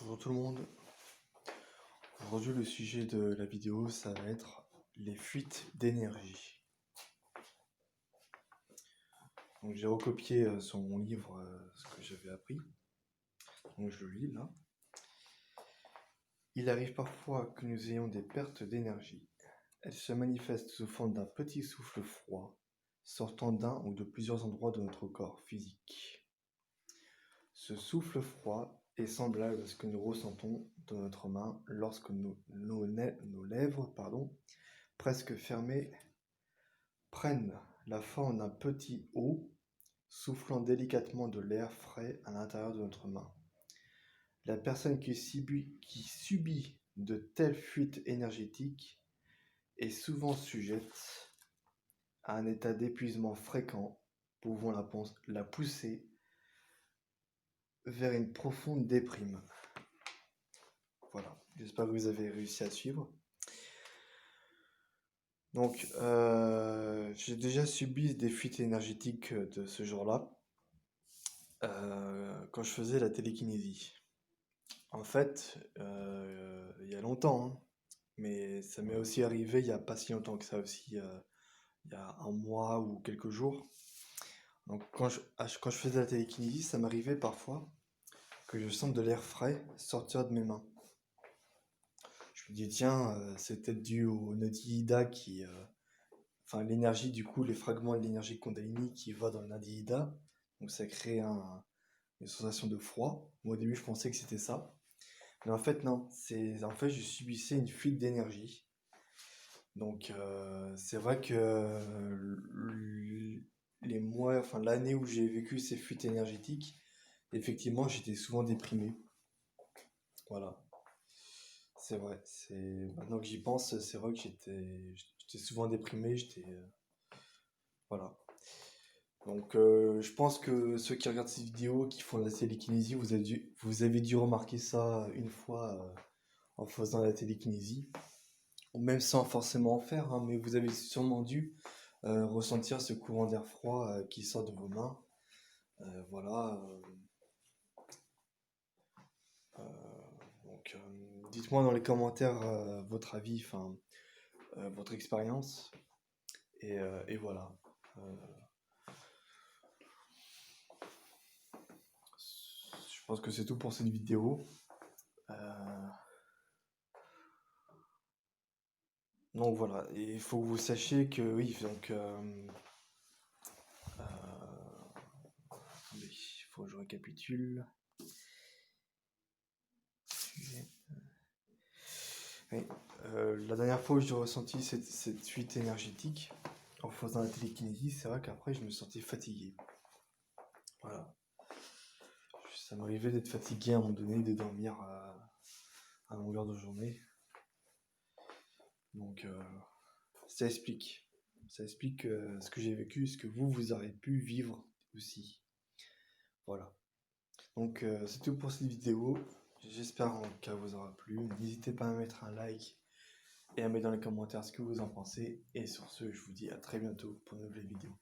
Bonjour tout le monde. Aujourd'hui, le sujet de la vidéo, ça va être les fuites d'énergie. Donc, j'ai recopié sur mon livre ce que j'avais appris. Donc, je le lis là. Il arrive parfois que nous ayons des pertes d'énergie. Elles se manifestent sous forme d'un petit souffle froid sortant d'un ou de plusieurs endroits de notre corps physique. Ce souffle froid est semblable à ce que nous ressentons dans notre main lorsque nos lèvres, presque fermées, prennent la forme d'un petit O, soufflant délicatement de l'air frais à l'intérieur de notre main. La personne qui subit de telles fuites énergétiques est souvent sujette à un état d'épuisement fréquent, pouvant la pousser vers une profonde déprime. Voilà, j'espère que vous avez réussi à suivre. Donc, j'ai déjà subi des fuites énergétiques de ce genre-là quand je faisais la télékinésie. En fait, il y a longtemps, hein, mais ça m'est aussi arrivé il n'y a pas si longtemps que ça aussi, il y a un mois ou quelques jours. Donc, quand je faisais la télékinésie, ça m'arrivait parfois que je sente de l'air frais sortir de mes mains. Je me dis, tiens, c'est peut-être dû au Nadi Ida enfin l'énergie, du coup, les fragments de l'énergie Kundalini qui va dans le Nadi Ida. Donc ça crée une sensation de froid. Moi, au début, je pensais que c'était ça. Mais en fait, non. En fait, je subissais une fuite d'énergie. Donc c'est vrai que les mois, enfin l'année où j'ai vécu ces fuites énergétiques, effectivement, j'étais souvent déprimé. Voilà. C'est vrai. Maintenant que j'y pense, c'est vrai que j'étais souvent déprimé. Voilà. Donc, je pense que ceux qui regardent ces vidéos, qui font la télékinésie, vous avez dû remarquer ça une fois en faisant la télékinésie, ou même sans forcément en faire, hein, mais vous avez sûrement dû ressentir ce courant d'air froid qui sort de vos mains. Voilà. Donc, dites-moi dans les commentaires votre avis, enfin, votre expérience, et voilà. Je pense que c'est tout pour cette vidéo. Donc voilà, et il faut que vous sachiez que oui, donc attendez, il faut que je récapitule. Oui, la dernière fois où j'ai ressenti cette fuite énergétique en faisant la télékinésie, c'est vrai qu'après je me sentais fatigué. Voilà. Ça m'arrivait d'être fatigué à un moment donné, de dormir à longueur de journée. Donc ça explique. Ça explique ce que j'ai vécu, ce que vous aurez pu vivre aussi. Voilà. Donc c'est tout pour cette vidéo. J'espère qu'elle vous aura plu. N'hésitez pas à mettre un like et à mettre dans les commentaires ce que vous en pensez. Et sur ce, je vous dis à très bientôt pour une nouvelle vidéo.